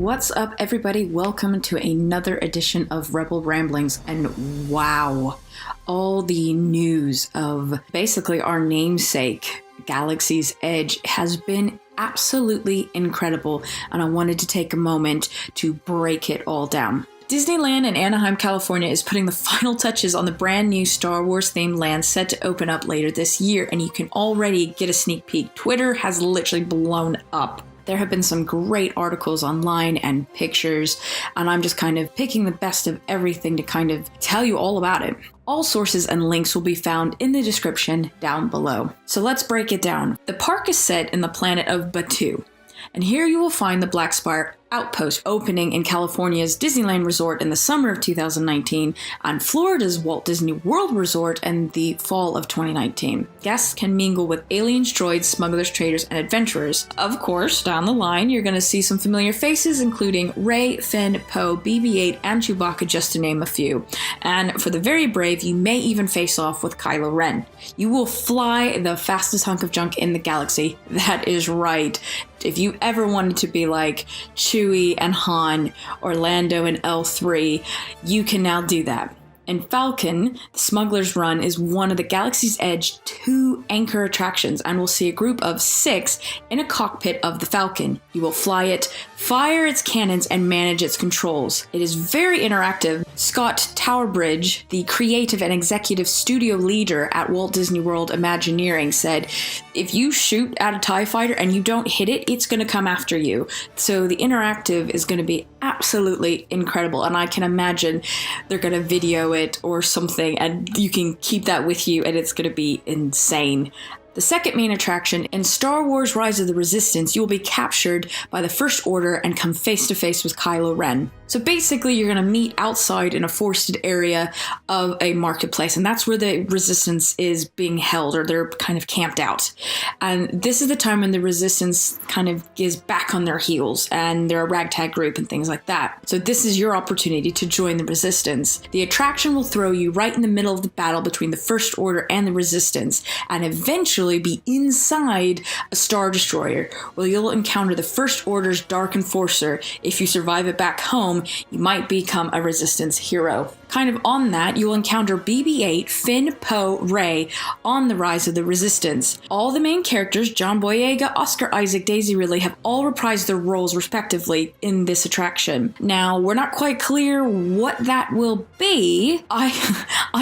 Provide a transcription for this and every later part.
What's up, everybody? Welcome to another edition of Rebel Ramblings. And wow, all the news of basically our namesake, Galaxy's Edge, has been absolutely incredible. And I wanted to take a moment to break it all down. Disneyland in Anaheim, California is putting the final touches on the brand new Star Wars themed land set to open up later this year, and you can already get a sneak peek. Twitter has literally blown up. There have been some great articles online and pictures, and I'm just kind of picking the best of everything to kind of tell you all about it. All sources and links will be found in the description down below. So let's break it down. The park is set in the planet of Batuu, and here you will find the Black Spire Outpost opening in California's Disneyland Resort in the summer of 2019 and Florida's Walt Disney World Resort in the fall of 2019. Guests can mingle with aliens, droids, smugglers, traders, and adventurers. Of course, down the line, you're going to see some familiar faces, including Rey, Finn, Poe, BB-8, and Chewbacca, just to name a few. And for the very brave, you may even face off with Kylo Ren. You will fly the fastest hunk of junk in the galaxy. That is right. If you ever wanted to be like Chewie and Han, or Lando and L3, you can now do that. In Falcon, the Smuggler's Run is one of the Galaxy's Edge 2 anchor attractions, and we'll see a group of 6 in a cockpit of the Falcon. You will fly it, fire its cannons, and manage its controls. It is very interactive. Scott Towerbridge, the creative and executive studio leader at Walt Disney World Imagineering, said, if you shoot at a TIE fighter and you don't hit it, it's going to come after you. So the interactive is going to be absolutely incredible, and I can imagine they're going to video it or something, and you can keep that with you, and it's going to be insane. The second main attraction, in Star Wars Rise of the Resistance, you will be captured by the First Order and come face to face with Kylo Ren. So basically, you're going to meet outside in a forested area of a marketplace, and that's where the Resistance is being held, or they're kind of camped out. And this is the time when the Resistance kind of is back on their heels, and they're a ragtag group and things like that. So this is your opportunity to join the Resistance. The attraction will throw you right in the middle of the battle between the First Order and the Resistance, and eventually be inside a Star Destroyer, where you'll encounter the First Order's Dark Enforcer. If you survive it back home, you might become a Resistance hero. Kind of on that, you will encounter BB-8, Finn, Poe, Rey on the Rise of the Resistance. All the main characters, John Boyega, Oscar Isaac, Daisy Ridley, have all reprised their roles respectively in this attraction. Now, we're not quite clear what that will be. I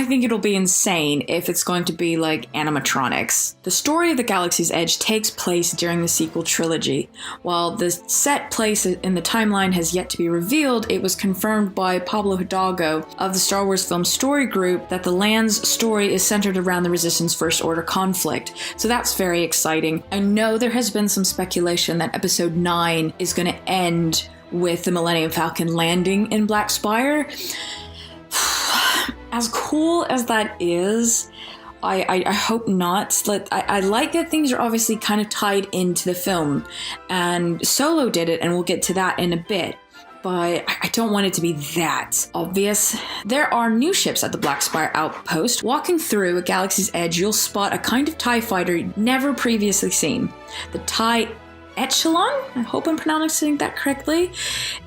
think it'll be insane if it's going to be like animatronics. The story of the Galaxy's Edge takes place during the sequel trilogy. While the set place in the timeline has yet to be revealed, it was confirmed by Pablo Hidalgo of the Star Wars Film Story Group that the land's story is centered around the Resistance First Order conflict. So that's very exciting. I know there has been some speculation that Episode 9 is going to end with the Millennium Falcon landing in Black Spire. As cool as that is, I hope not. I like that things are obviously kind of tied into the film, and Solo did it, and we'll get to that in a bit. But I don't want it to be that obvious. There are new ships at the Black Spire Outpost. Walking through a Galaxy's Edge, you'll spot a kind of TIE fighter never previously seen. The TIE Echelon? I hope I'm pronouncing that correctly.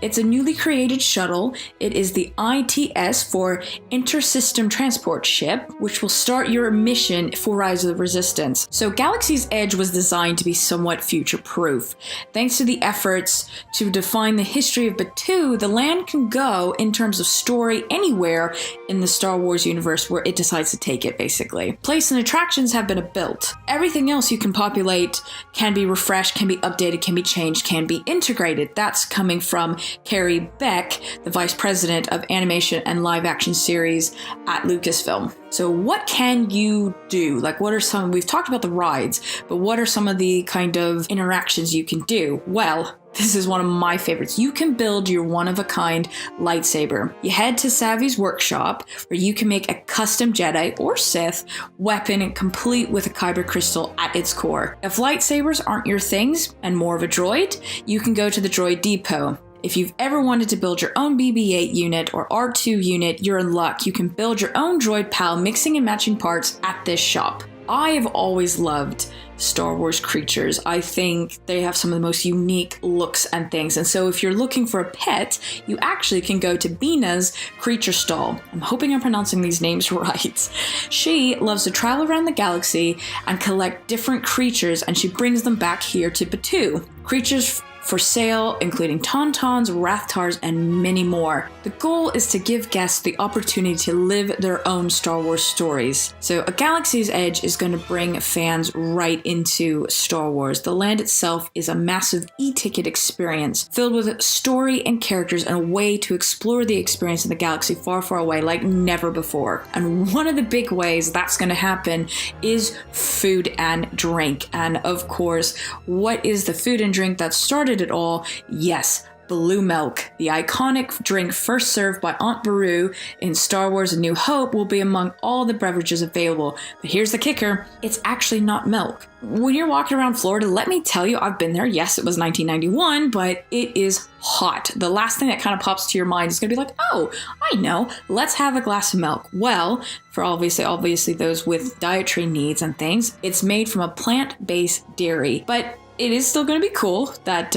It's a newly created shuttle. It is the ITS for Intersystem Transport Ship, which will start your mission for Rise of the Resistance. So Galaxy's Edge was designed to be somewhat future-proof. Thanks to the efforts to define the history of Batuu, the land can go, in terms of story, anywhere in the Star Wars universe where it decides to take it, basically. Place and attractions have been built. Everything else you can populate can be refreshed, can be updated, can be changed, can be integrated. That's coming from Carrie Beck, the Vice President of Animation and Live Action Series at Lucasfilm. So what can you do? Like, what are some, we've talked about the rides, but what are some of the kind of interactions you can do? Well, this is one of my favorites. You can build your one-of-a-kind lightsaber. You head to Savvy's workshop, where you can make a custom Jedi or Sith weapon complete with a kyber crystal at its core. If lightsabers aren't your things and more of a droid, you can go to the Droid Depot. If you've ever wanted to build your own BB-8 unit or R2 unit, you're in luck. You can build your own droid pal, mixing and matching parts at this shop. I have always loved Star Wars creatures. I think they have some of the most unique looks and things. And so if you're looking for a pet, you actually can go to Bina's Creature Stall. I'm hoping I'm pronouncing these names right. She loves to travel around the galaxy and collect different creatures, and she brings them back here to Batuu. Creatures for sale, including Tauntauns, Rathtars, and many more. The goal is to give guests the opportunity to live their own Star Wars stories. So A Galaxy's Edge is going to bring fans right into Star Wars. The land itself is a massive e-ticket experience filled with story and characters and a way to explore the experience in the galaxy far, far away like never before. And one of the big ways that's going to happen is food and drink. And of course, what is the food and drink that started it all? Yes, blue milk. The iconic drink first served by Aunt Beru in Star Wars A New Hope will be among all the beverages available. But here's the kicker, it's actually not milk. When you're walking around Florida, let me tell you, I've been there. Yes, it was 1991, but it is hot. The last thing that kind of pops to your mind is going to be like, oh, I know, let's have a glass of milk. Well, for obviously those with dietary needs and things, it's made from a plant-based dairy. But it is still going to be cool that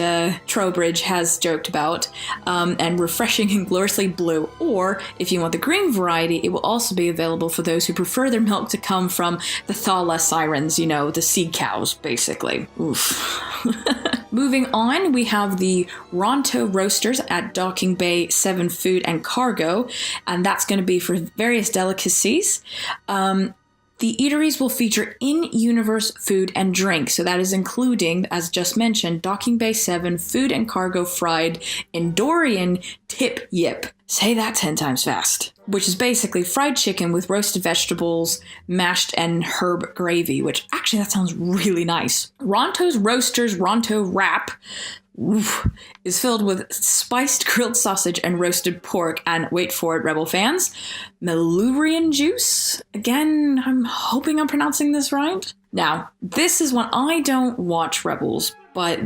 Trowbridge has joked about, and refreshing and gloriously blue. Or if you want the green variety, it will also be available for those who prefer their milk to come from the Thala sirens, you know, the sea cows, basically. Oof. Moving on, we have the Ronto Roasters at Docking Bay 7 Food and Cargo, and that's going to be for various delicacies. The eateries will feature in-universe food and drink. So that is including, as just mentioned, Docking Bay 7 Food and Cargo Fried Endorian Tip Yip. Say that 10 times fast. Which is basically fried chicken with roasted vegetables, mashed and herb gravy, which actually that sounds really nice. Ronto's Roasters Ronto Wrap is filled with spiced grilled sausage and roasted pork, and wait for it, Rebel fans, Melurian juice. Again, I'm hoping I'm pronouncing this right. Now, this is when I don't watch Rebels, but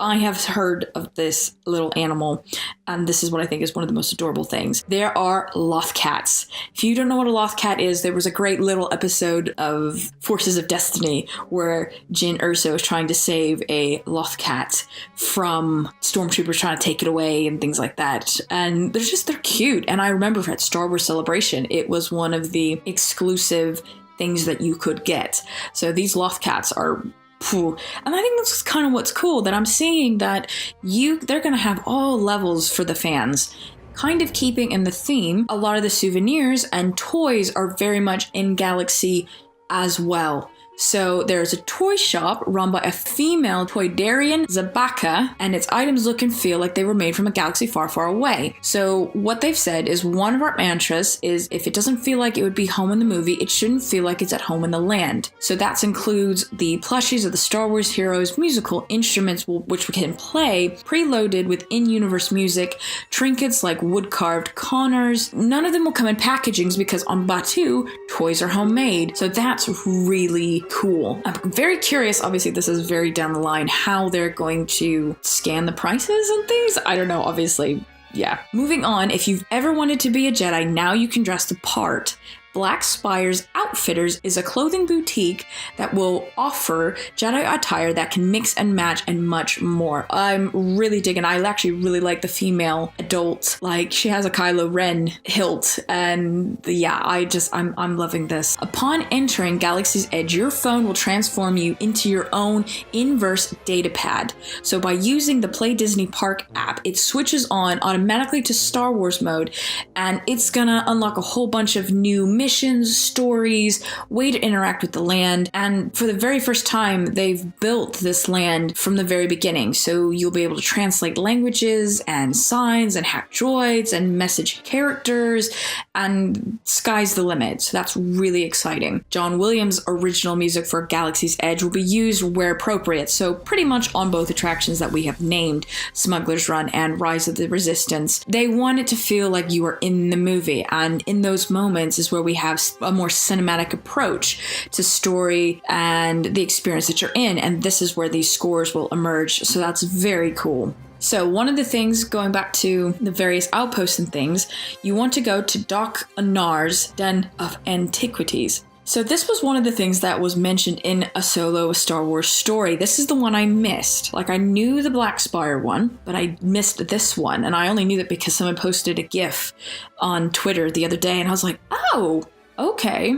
I have heard of this little animal, and this is what I think is one of the most adorable things. There are Lothcats. If you don't know what a Lothcat is, there was a great little episode of Forces of Destiny where Jyn Erso is trying to save a Lothcat from stormtroopers trying to take it away and things like that. And they're cute. And I remember at Star Wars Celebration, it was one of the exclusive things that you could get. So these Lothcats are and I think that's kind of what's cool, that I'm seeing that they're going to have all levels for the fans. Kind of keeping in the theme, a lot of the souvenirs and toys are very much in Galaxy as well. So there's a toy shop run by a female toydarian, Zabaka, and its items look and feel like they were made from a galaxy far, far away. So what they've said is one of our mantras is if it doesn't feel like it would be home in the movie, it shouldn't feel like it's at home in the land. So that includes the plushies of the Star Wars heroes, musical instruments which we can play, preloaded with in-universe music, trinkets like wood-carved Connors. None of them will come in packagings because on Batuu, toys are homemade. So that's really cool. I'm very curious, obviously this is very down the line, how they're going to scan the prices and things. I don't know, obviously, yeah. Moving on, if you've ever wanted to be a Jedi, now you can dress the part. Black Spire's Outfitters is a clothing boutique that will offer Jedi attire that can mix and match and much more. I'm really digging. I actually really like the female adult. Like, she has a Kylo Ren hilt, and yeah, I'm loving this. Upon entering Galaxy's Edge, your phone will transform you into your own inverse datapad. So by using the Play Disney Park app, it switches on automatically to Star Wars mode, and it's gonna unlock a whole bunch of new missions, stories, way to interact with the land. And for the very first time, they've built this land from the very beginning. So you'll be able to translate languages and signs and hack droids and message characters, and sky's the limit. So that's really exciting. John Williams' original music for Galaxy's Edge will be used where appropriate. So pretty much on both attractions that we have named, Smuggler's Run and Rise of the Resistance. They want it to feel like you are in the movie. And in those moments is where we have a more cinematic approach to story and the experience that you're in, and this is where these scores will emerge, so that's very cool. So one of the things, going back to the various outposts and things, you want to go to Doc Anar's Den of Antiquities. So this was one of the things that was mentioned in a solo Star Wars story. This is the one I missed. Like, I knew the Black Spire one, but I missed this one. And I only knew that because someone posted a GIF on Twitter the other day, and I was like, oh, okay.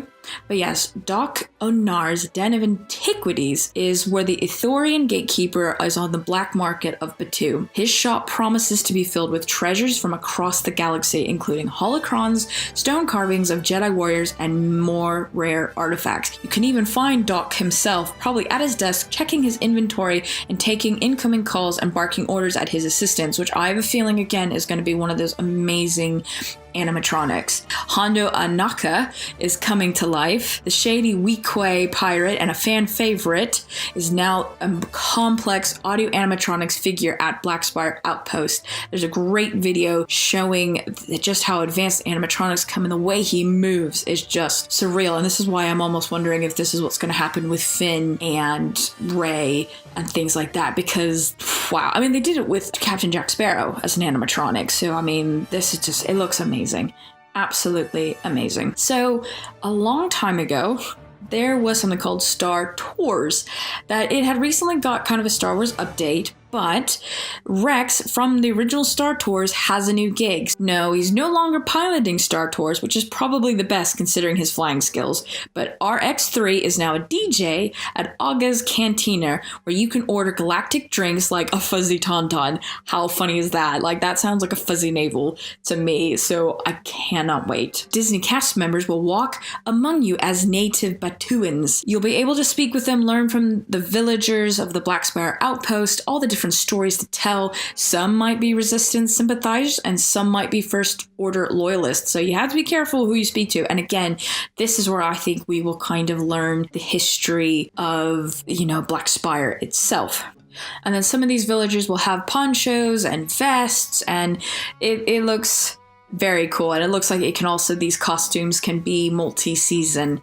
But yes, Doc Onar's Den of Antiquities is where the Ithorian gatekeeper is on the black market of Batuu. His shop promises to be filled with treasures from across the galaxy, including holocrons, stone carvings of Jedi warriors, and more rare artifacts. You can even find Doc himself, probably at his desk, checking his inventory and taking incoming calls and barking orders at his assistants, which I have a feeling, again, is going to be one of those amazing animatronics. Hondo Anaka is coming to life. The shady Weequay pirate and a fan favorite is now a complex audio animatronics figure at Black Spire Outpost. There's a great video showing just how advanced animatronics come, and the way he moves is just surreal. And this is why I'm almost wondering if this is what's going to happen with Finn and Rey and things like that, because wow, I mean, they did it with Captain Jack Sparrow as an animatronic, so I mean, this is just, it looks amazing. Absolutely amazing. So a long time ago, there was something called Star Tours that it had recently got kind of a Star Wars update, but Rex from the original Star Tours has a new gig. No, he's no longer piloting Star Tours, which is probably the best considering his flying skills, but RX-3 is now a DJ at Aga's Cantina, where you can order galactic drinks like a fuzzy tauntaun. How funny is that? Like, that sounds like a fuzzy navel to me, so I cannot wait. Disney cast members will walk among you as native Batuans. You'll be able to speak with them, learn from the villagers of the Black Spire Outpost, all the different stories to tell. Some might be resistance sympathizers and some might be first order loyalists. So you have to be careful who you speak to. And again, this is where I think we will kind of learn the history of, Black Spire itself. And then some of these villagers will have ponchos and vests, and it looks very cool. And it looks like these costumes can be multi-season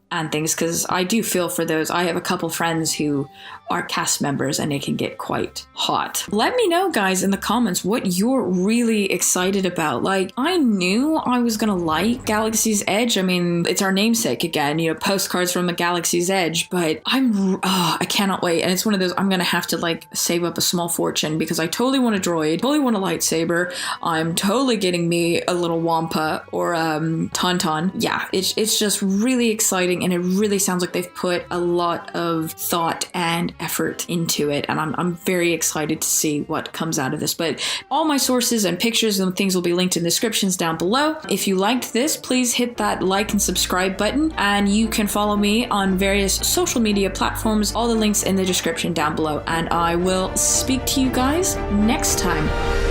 and things, because I do feel for those. I have a couple friends who are cast members and it can get quite hot. Let me know, guys, in the comments what you're really excited about. Like, I knew I was gonna like Galaxy's Edge. I mean, it's our namesake again, postcards from the Galaxy's Edge, but I cannot wait. And it's one of those, I'm gonna have to save up a small fortune, because I totally want a droid, totally want a lightsaber. I'm totally getting me a little Wampa or Tauntaun. Yeah, it's just really exciting, and it really sounds like they've put a lot of thought and effort into it, and I'm very excited to see what comes out of this. But all my sources and pictures and things will be linked in the descriptions down below. If you liked this, please hit that like and subscribe button, and you can follow me on various social media platforms. All the links in the description down below, and I will speak to you guys next time.